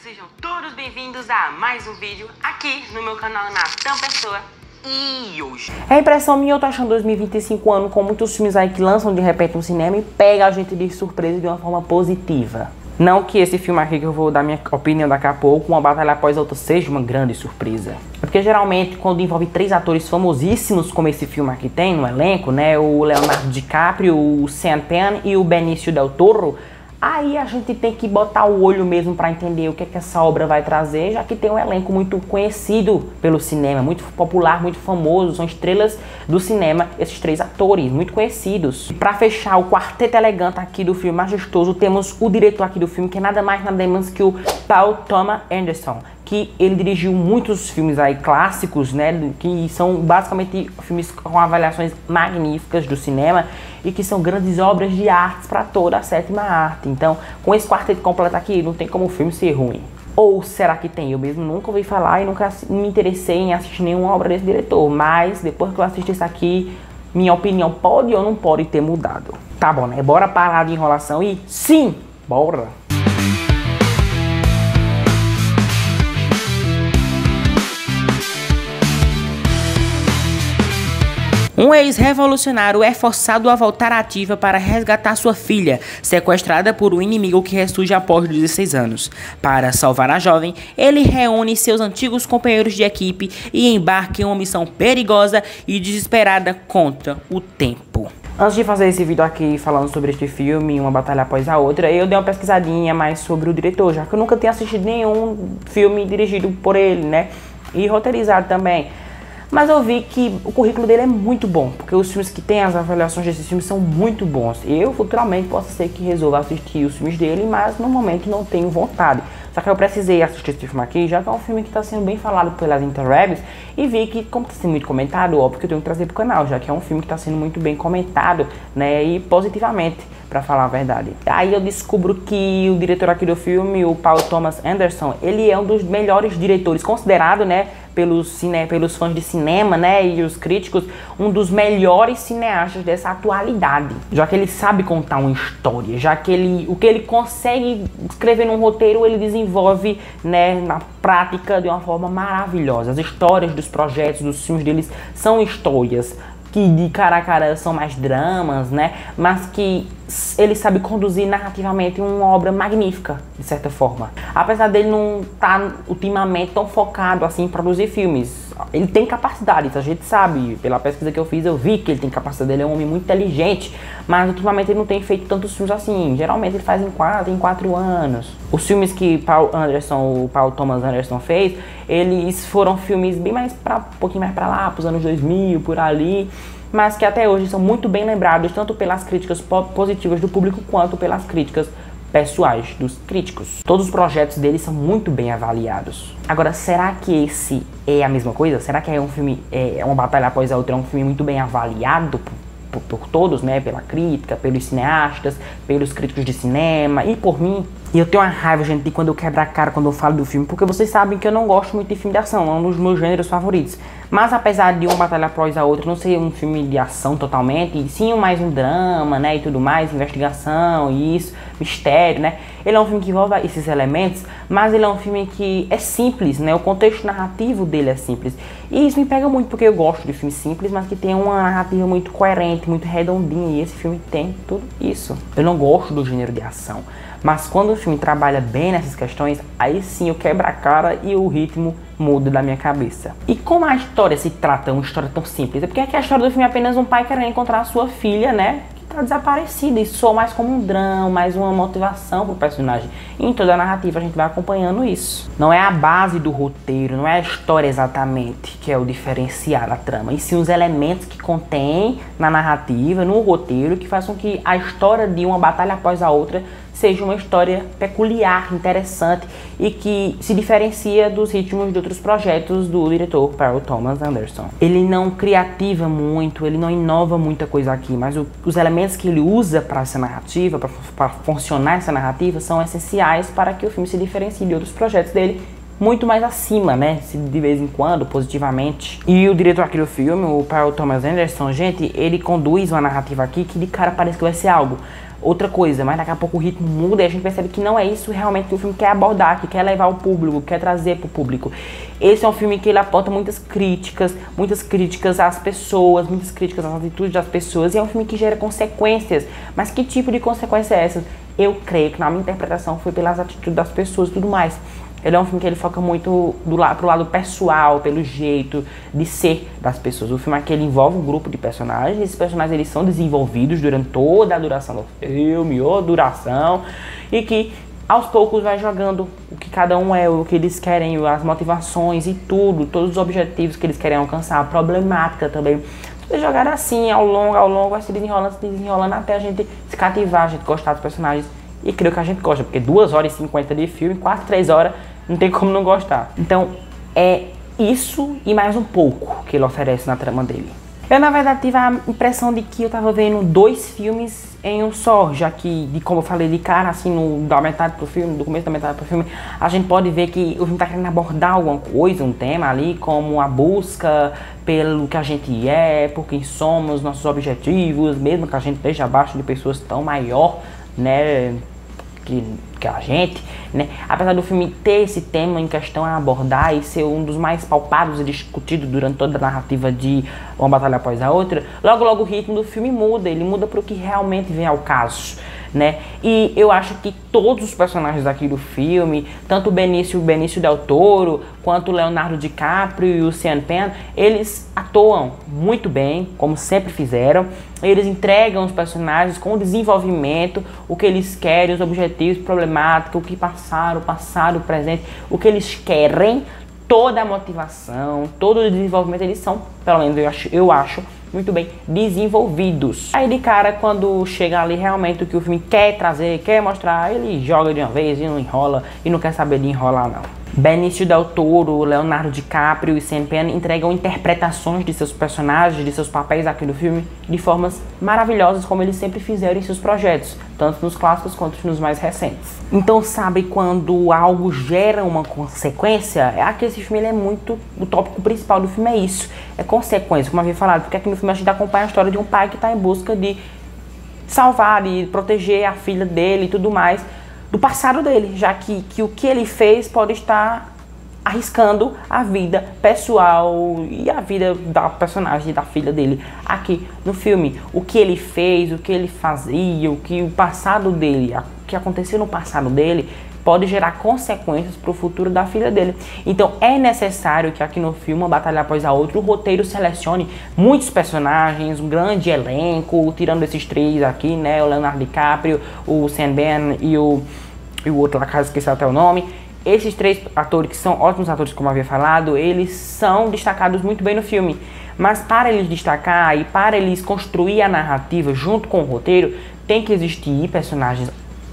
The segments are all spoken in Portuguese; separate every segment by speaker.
Speaker 1: sejam todos bem-vindos a mais um vídeo aqui no meu canal Natan Pessoa. E hoje é impressão minha, eu tô achando 2025 ano com muitos filmes aí que lançam de repente no cinema e pega a gente de surpresa de uma forma positiva. Não que esse filme aqui que eu vou dar minha opinião daqui a pouco, Uma Batalha Após a Outra, seja uma grande surpresa. É porque geralmente quando envolve três atores famosíssimos como esse filme aqui tem no elenco, né, o Leonardo DiCaprio, o Sean Penn e o Benicio del Toro, aí a gente tem que botar o olho mesmo para entender o que é que essa obra vai trazer, já que tem um elenco muito conhecido pelo cinema, muito popular, muito famoso, são estrelas do cinema, esses três atores, muito conhecidos. Para fechar o quarteto elegante aqui do filme majestoso, temos o diretor aqui do filme, que é nada mais nada menos que o Paul Thomas Anderson, que ele dirigiu muitos filmes aí clássicos, né, que são basicamente filmes com avaliações magníficas do cinema e que são grandes obras de arte para toda a sétima arte. Então, com esse quarteto completo aqui, não tem como o filme ser ruim. Ou será que tem? Eu mesmo nunca ouvi falar e nunca me interessei em assistir nenhuma obra desse diretor, mas depois que eu assisti isso aqui, minha opinião pode ou não pode ter mudado. Tá bom, né? Bora parar de enrolação e sim, bora! Um ex-revolucionário é forçado a voltar à ativa para resgatar sua filha, sequestrada por um inimigo que ressurge após 16 anos. Para salvar a jovem, ele reúne seus antigos companheiros de equipe e embarca em uma missão perigosa e desesperada contra o tempo. Antes de fazer esse vídeo aqui falando sobre este filme, Uma Batalha Após a Outra, eu dei uma pesquisadinha mais sobre o diretor, já que eu nunca tinha assistido nenhum filme dirigido por ele, né? E roteirizado também. Mas eu vi que o currículo dele é muito bom, porque os filmes que tem, as avaliações desses filmes são muito bons. Eu futuramente posso ser que resolva assistir os filmes dele, mas no momento não tenho vontade. Só que eu precisei assistir esse filme aqui, já que é um filme que está sendo bem falado pelas interwebs, e vi que, como está sendo muito comentado, óbvio que eu tenho que trazer pro canal, já que é um filme que está sendo muito bem comentado, né, e positivamente, pra falar a verdade. Aí eu descubro que o diretor aqui do filme, o Paul Thomas Anderson, ele é um dos melhores diretores, considerado, né, pelos fãs de cinema, né, e os críticos, um dos melhores cineastas dessa atualidade. Já que ele sabe contar uma história, já que o que ele consegue escrever num roteiro, ele desenvolve, né, na prática de uma forma maravilhosa. As histórias dos projetos, dos filmes deles são histórias que de cara a cara são mais dramas, né, mas que ele sabe conduzir narrativamente uma obra magnífica, de certa forma. Apesar dele não estar ultimamente tão focado assim em produzir filmes, ele tem capacidade, isso a gente sabe, pela pesquisa que eu fiz eu vi que ele tem capacidade, ele é um homem muito inteligente, mas ultimamente ele não tem feito tantos filmes assim, geralmente ele faz em 4 anos. Os filmes que o Paul Thomas Anderson fez, eles foram filmes bem mais um pouquinho mais pra lá, pros anos 2000, por ali, mas que até hoje são muito bem lembrados, tanto pelas críticas positivas do público, quanto pelas críticas pessoais dos críticos. Todos os projetos dele são muito bem avaliados. Agora, será que esse é a mesma coisa? Será que é um filme, Uma Batalha Após a Outra, é um filme muito bem avaliado por todos, né? Pela crítica, pelos cineastas, pelos críticos de cinema e por mim? E eu tenho uma raiva, gente, de quando eu quebro a cara quando eu falo do filme, porque vocês sabem que eu não gosto muito de filme de ação, é um dos meus gêneros favoritos. Mas apesar de Uma Batalha Após a Outra não ser um filme de ação totalmente, e sim mais um drama, né, e tudo mais, investigação, isso, mistério, né, ele é um filme que envolve esses elementos, mas ele é um filme que é simples, né, o contexto narrativo dele é simples. E isso me pega muito, porque eu gosto de filmes simples, mas que tem uma narrativa muito coerente, muito redondinha, e esse filme tem tudo isso. Eu não gosto do gênero de ação, mas quando o filme trabalha bem nessas questões, aí sim eu quebro a cara e o ritmo muda da minha cabeça. E como a história se trata uma história tão simples? É porque aqui a história do filme é apenas um pai querendo encontrar a sua filha, né, que tá desaparecida. Isso soa mais como um drama, mais uma motivação pro personagem. E em toda a narrativa a gente vai acompanhando isso. Não é a base do roteiro, não é a história exatamente que é o diferenciar da trama, e sim os elementos que contém na narrativa, no roteiro, que faz com que a história de Uma Batalha Após a Outra seja uma história peculiar, interessante e que se diferencia dos ritmos de outros projetos do diretor Paul Thomas Anderson. Ele não criativa muito, ele não inova muita coisa aqui, mas os elementos que ele usa para essa narrativa, para funcionar essa narrativa, são essenciais para que o filme se diferencie de outros projetos dele, muito mais acima, né, de vez em quando, positivamente. E o diretor aqui do filme, o Paul Thomas Anderson, gente, ele conduz uma narrativa aqui que de cara parece que vai ser algo outra coisa, mas daqui a pouco o ritmo muda e a gente percebe que não é isso realmente que o filme quer abordar, que quer levar o público, quer trazer pro público. Esse é um filme que ele aponta muitas críticas às pessoas, muitas críticas às atitudes das pessoas, e é um filme que gera consequências. Mas que tipo de consequência é essa? Eu creio que na minha interpretação foi pelas atitudes das pessoas e tudo mais. Ele é um filme que ele foca muito pro lado pessoal, pelo jeito de ser das pessoas. O filme aqui ele envolve um grupo de personagens. Esses personagens eles são desenvolvidos durante toda a duração do filme, ou duração, e que aos poucos vai jogando o que cada um é, o que eles querem, as motivações e tudo, todos os objetivos que eles querem alcançar, a problemática também. Tudo jogado assim, ao longo, vai se desenrolando até a gente se cativar, a gente gostar dos personagens. E creio que a gente gosta, porque 2 horas e 50 de filme, quase 3 horas, não tem como não gostar. Então, é isso e mais um pouco que ele oferece na trama dele. Eu, na verdade, tive a impressão de que eu tava vendo 2 filmes em um só, já que, como eu falei de cara, assim, da metade pro filme, do começo da metade pro filme, a gente pode ver que o filme tá querendo abordar alguma coisa, um tema ali, como a busca pelo que a gente é, por quem somos, nossos objetivos, mesmo que a gente esteja abaixo de pessoas tão maior, né, que a gente, né? Apesar do filme ter esse tema em questão a abordar e ser um dos mais palpados e discutidos durante toda a narrativa de uma batalha após a outra, logo o ritmo do filme muda, ele muda para o que realmente vem ao caso, né? E eu acho que todos os personagens aqui do filme, tanto o Benício Del Toro, quanto o Leonardo DiCaprio e o Sean Penn, eles atuam muito bem, como sempre fizeram. Eles entregam os personagens com o desenvolvimento, o que eles querem, os objetivos, problemática, o que passaram, o passado, o presente, o que eles querem, toda a motivação, todo o desenvolvimento, eles são, pelo menos eu acho muito bem desenvolvidos. Aí de cara, quando chega ali realmente o que o filme quer trazer, quer mostrar, ele joga de uma vez e não enrola, e não quer saber de enrolar não. Benício Del Toro, Leonardo DiCaprio e Sean Penn entregam interpretações de seus personagens, de seus papéis aqui no filme, de formas maravilhosas, como eles sempre fizeram em seus projetos, tanto nos clássicos quanto nos mais recentes. Então, sabe, quando algo gera uma consequência, é que esse filme ele é muito... O tópico principal do filme é isso, é consequência, como eu havia falado, porque aqui no filme a gente acompanha a história de um pai que está em busca de salvar, de proteger a filha dele e tudo mais, do passado dele, já que o que ele fez pode estar arriscando a vida pessoal e a vida da personagem, da filha dele aqui no filme. O que ele fez, o que ele fazia, o passado dele, o que aconteceu no passado dele pode gerar consequências para o futuro da filha dele. Então é necessário que aqui no filme, uma batalha após a outra, o roteiro selecione muitos personagens, um grande elenco, tirando esses 3 aqui, né, o Leonardo DiCaprio, o Sean Penn e o outro lá, caso esqueci até o nome. Esses 3 atores, que são ótimos atores, como eu havia falado, eles são destacados muito bem no filme. Mas para eles destacar e para eles construir a narrativa junto com o roteiro, tem que existir personagens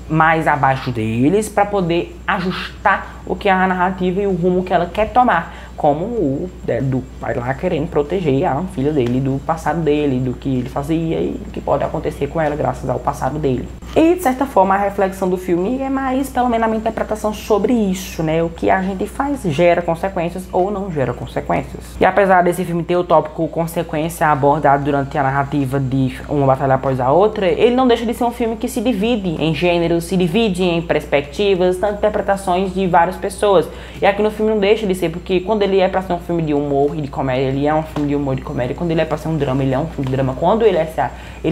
Speaker 1: mais abaixo deles para poder ajustar o que é a narrativa e o rumo que ela quer tomar, como o do pai lá querendo proteger a filha dele do passado dele, do que ele fazia e do que pode acontecer com ela graças ao passado dele. E de certa forma a reflexão do filme é mais, pelo menos na minha interpretação, sobre isso, né? O que a gente faz gera consequências ou não gera consequências. E apesar desse filme ter o tópico consequência abordado durante a narrativa de uma batalha após a outra, ele não deixa de ser um filme que se divide em gêneros, se divide em perspectivas, tanto interpretações de várias pessoas. E aqui no filme não deixa de ser, porque quando ele é pra ser um filme de humor e de comédia, ele é um filme de humor e de comédia. Quando ele é pra ser um drama, ele é um filme de drama. Quando ele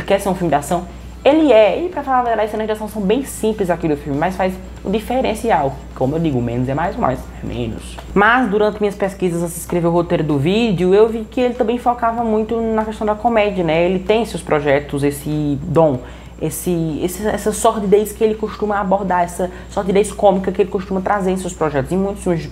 Speaker 1: quer ser um filme de ação, ele é. E pra falar a verdade, as cenas de ação são bem simples aqui do filme, mas faz o diferencial. Como eu digo, menos é mais, mais é menos. Mas durante minhas pesquisas antes de escrever o roteiro do vídeo, eu vi que ele também focava muito na questão da comédia, né? Ele tem seus projetos, esse dom, essa sordidez que ele costuma abordar, essa sordidez cômica que ele costuma trazer em seus projetos. Em muitos filmes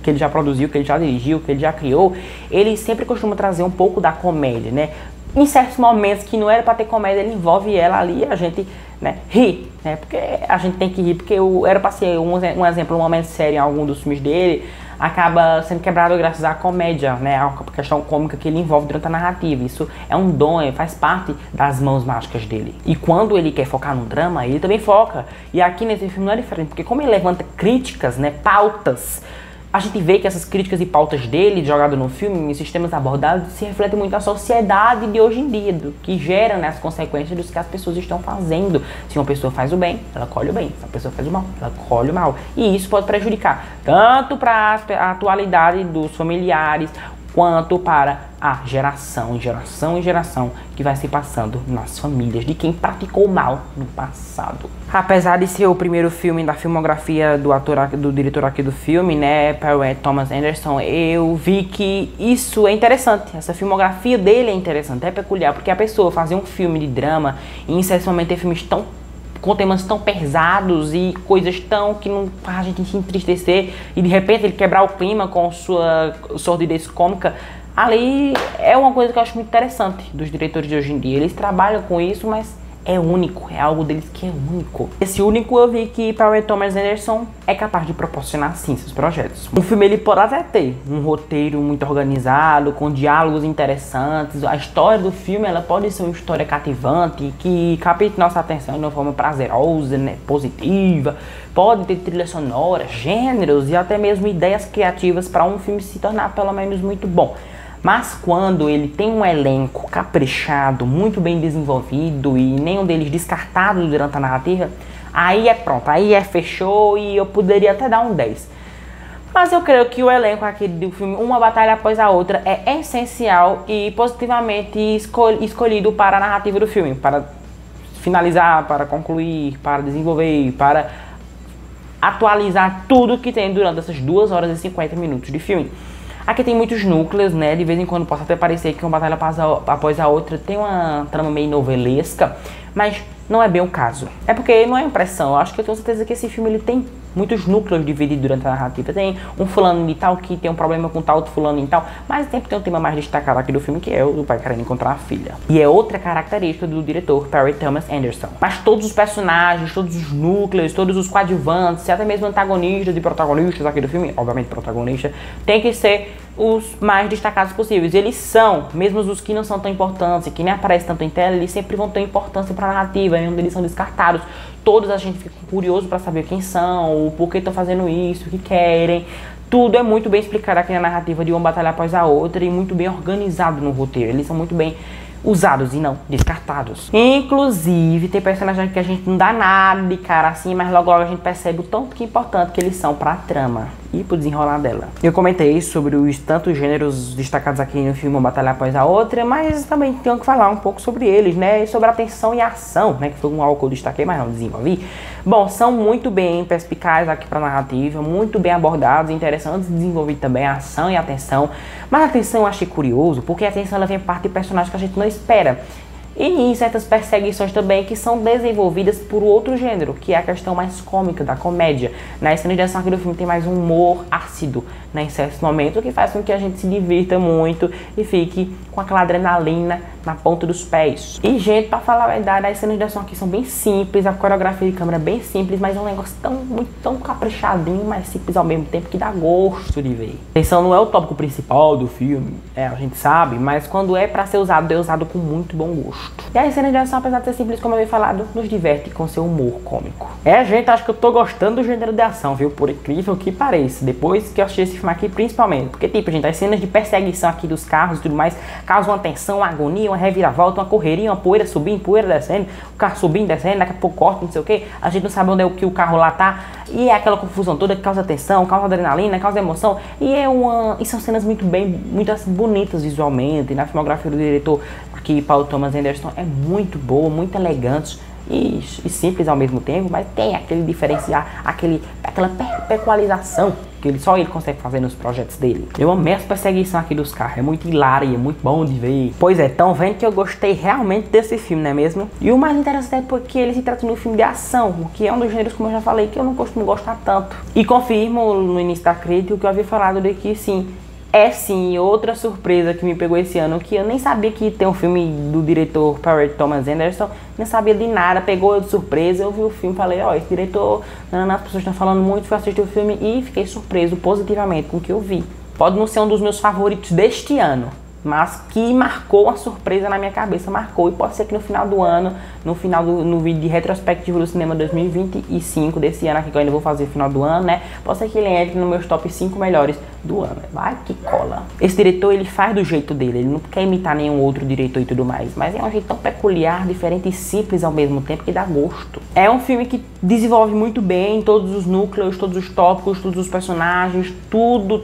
Speaker 1: que ele já produziu, que ele já dirigiu, que ele já criou, ele sempre costuma trazer um pouco da comédia, né? Em certos momentos que não era pra ter comédia, ele envolve ela ali e a gente, né, ri, né? Porque a gente tem que rir, porque era pra ser um exemplo, um momento sério em algum dos filmes dele, acaba sendo quebrado graças à comédia, né, a questão cômica que ele envolve durante a narrativa. Isso é um dom, faz parte das mãos mágicas dele. E quando ele quer focar no drama, ele também foca. E aqui nesse filme não é diferente, porque como ele levanta críticas, né, pautas a gente vê que essas críticas e pautas dele, jogadas no filme, em sistemas abordados, se refletem muito na sociedade de hoje em dia, do que gera, né, as consequências dos que as pessoas estão fazendo. Se uma pessoa faz o bem, ela colhe o bem. Se uma pessoa faz o mal, ela colhe o mal. E isso pode prejudicar tanto para a atualidade dos familiares, quanto para a geração em geração que vai se passando nas famílias de quem praticou mal no passado. Apesar de ser o primeiro filme da filmografia do diretor aqui do filme, né, Paul Thomas Anderson, eu vi que isso é interessante, essa filmografia dele é interessante, é peculiar, porque a pessoa fazer um filme de drama e em certo momento ter filmes com temas tão pesados e coisas tão que não faz a gente se entristecer e de repente ele quebrar o clima com sua sordidez cômica, ali é uma coisa que eu acho muito interessante dos diretores de hoje em dia. Eles trabalham com isso, mas é único, é algo deles que é único. Esse único eu vi que Paul Thomas Anderson é capaz de proporcionar sim seus projetos. Um filme ele pode até ter um roteiro muito organizado, com diálogos interessantes. A história do filme ela pode ser uma história cativante, que capte nossa atenção de uma forma prazerosa, né, positiva. Pode ter trilha sonora, gêneros e até mesmo ideias criativas para um filme se tornar pelo menos muito bom. Mas quando ele tem um elenco caprichado, muito bem desenvolvido e nenhum deles descartado durante a narrativa, aí é pronto, aí é fechou e eu poderia até dar um 10. Mas eu creio que o elenco aqui do filme, uma batalha após a outra, é essencial e positivamente escolhido para a narrativa do filme, para finalizar, para concluir, para desenvolver, para atualizar tudo que tem durante essas 2 horas e 50 minutos de filme. Aqui tem muitos núcleos, né? De vez em quando possa até parecer que uma batalha após a outra tem uma trama meio novelesca, mas não é bem o caso. É porque não é impressão. Eu acho que eu tenho certeza que esse filme ele tem muitos núcleos divididos durante a narrativa. Tem um fulano de tal que tem um problema com tal outro fulano e tal, mas sempre tem um tema mais destacado aqui do filme, que é o do pai querendo encontrar a filha. E é outra característica do diretor Paul Thomas Anderson. Mas todos os personagens, todos os núcleos, todos os coadjuvantes, até mesmo antagonistas e protagonistas aqui do filme, obviamente protagonista, tem que ser os mais destacados possíveis. Eles são, mesmo os que não são tão importantes e que nem aparecem tanto em tela, eles sempre vão ter importância para a narrativa, e onde eles são descartados. Todos a gente fica curioso para saber quem são, o porquê estão fazendo isso, o que querem. Tudo é muito bem explicado aqui na narrativa de uma batalha após a outra e muito bem organizado no roteiro. Eles são muito bem usados e não descartados. Inclusive, tem personagens que a gente não dá nada de cara assim, mas logo a gente percebe o tanto que é importante que eles são pra trama e pro desenrolar dela. Eu comentei sobre os tantos gêneros destacados aqui no filme Uma Batalha Após a Outra, mas também tenho que falar um pouco sobre eles, né? E sobre a tensão e a ação, né? Que foi algo que eu destaquei, mas não desenvolvi. Bom, são muito bem perspicazes aqui pra narrativa, muito bem abordados, interessantes de desenvolver também a ação e a tensão. Mas a tensão eu achei curioso, porque a tensão ela vem parte de personagens que a gente não espera. E em certas perseguições também que são desenvolvidas por outro gênero, que é a questão mais cômica da comédia. Na cena de ação aqui do filme tem mais um humor ácido, né, em certos momentos, que faz com que a gente se divirta muito e fique com aquela adrenalina na ponta dos pés. E, gente, pra falar a verdade, as cenas de ação aqui são bem simples, a coreografia de câmera é bem simples, mas é um negócio tão caprichadinho, mas simples ao mesmo tempo que dá gosto de ver. A tensão não é o tópico principal do filme, a gente sabe, mas quando é pra ser usado, é usado com muito bom gosto. E as cenas de ação, apesar de ser simples, como eu havia falado, nos diverte com seu humor cômico. Gente, acho que eu tô gostando do gênero de ação, viu? Por incrível que pareça. Depois que eu assisti esse filme aqui, principalmente. Porque, tipo, gente, as cenas de perseguição aqui dos carros e tudo mais causam uma tensão, uma agonia, uma reviravolta, uma correria, uma poeira subindo, poeira descendo, o carro subindo, descendo, daqui a pouco corta, não sei o que. A gente não sabe onde é que o carro lá tá. E é aquela confusão toda que causa tensão, causa adrenalina, causa emoção. E são cenas muito assim, bonitas visualmente. E na filmografia do diretor aqui, Paul Thomas Anderson, é muito boa, muito elegante e simples ao mesmo tempo, mas tem aquele diferenciar, aquela peculiarização que só ele consegue fazer nos projetos dele. Eu amei essa perseguição aqui dos carros, é muito hilária, é muito bom de ver. Pois é, tão vendo que eu gostei realmente desse filme, não é mesmo? E o mais interessante é porque ele se trata de um filme de ação, o que é um dos gêneros, como eu já falei, que eu não costumo gostar tanto. E confirmo no início da crítica o que eu havia falado de que sim, é sim outra surpresa que me pegou esse ano, que eu nem sabia que tem um filme do diretor Paul Thomas Anderson, nem sabia de nada, pegou eu de surpresa, eu vi o filme, falei, esse diretor, as pessoas estão falando muito, fui assistir o filme e fiquei surpreso positivamente com o que eu vi. Pode não ser um dos meus favoritos deste ano, mas que marcou uma surpresa na minha cabeça, marcou, e pode ser que no final do ano, no vídeo de retrospectivo do cinema 2025, desse ano aqui que eu ainda vou fazer no final do ano, né, pode ser que ele entre nos meus top 5 melhores do ano. Vai que cola. Esse diretor, ele faz do jeito dele, ele não quer imitar nenhum outro diretor e tudo mais, mas é um jeito tão peculiar, diferente e simples ao mesmo tempo que dá gosto. É um filme que desenvolve muito bem todos os núcleos, todos os tópicos, todos os personagens, todos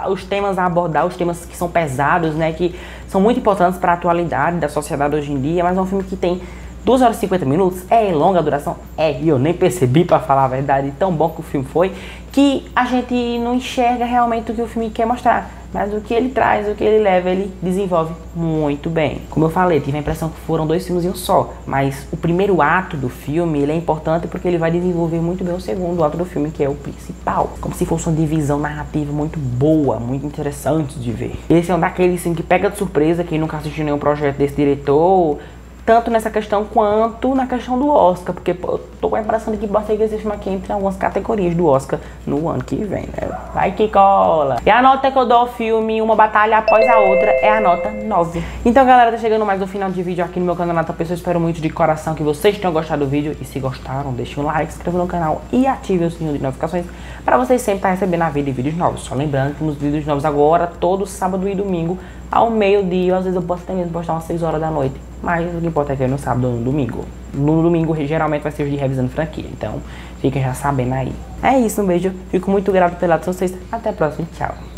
Speaker 1: os temas a abordar, os temas que são pesados, né, que são muito importantes para a atualidade da sociedade hoje em dia, mas é um filme que tem 2 horas e 50 minutos, é longa a duração, e eu nem percebi, para falar a verdade, tão bom que o filme foi, que a gente não enxerga realmente o que o filme quer mostrar, mas o que ele traz, o que ele leva, ele desenvolve muito bem. Como eu falei, tive a impressão que foram 2 filmes em um só, mas o primeiro ato do filme, ele é importante porque ele vai desenvolver muito bem o segundo ato do filme, que é o principal, como se fosse uma divisão narrativa muito boa, muito interessante de ver. Esse é um daqueles assim, que pega de surpresa, quem nunca assistiu nenhum projeto desse diretor, tanto nessa questão quanto na questão do Oscar, porque pô, eu tô com a impressão de que pode ser que esse filme aqui entre em algumas categorias do Oscar no ano que vem, né? Vai que cola! E a nota que eu dou ao filme, uma batalha após a outra, é a nota 9. Então, galera, tá chegando mais no final de vídeo aqui no meu canal Nata Pessoa. Espero muito de coração que vocês tenham gostado do vídeo. E se gostaram, deixem um like, se inscrevam no canal e ativem o sininho de notificações para vocês sempre estar recebendo a vida de vídeos novos. Só lembrando que temos vídeos novos agora, todo sábado e domingo, ao meio-dia. Às vezes eu posso até mesmo postar umas 6 horas da noite. Mas o que importa é que é no sábado ou no domingo. No domingo geralmente vai ser os de revisando franquia. Então fiquem já sabendo aí. É isso, um beijo. Fico muito grato pela atenção de vocês. Até a próxima. Tchau.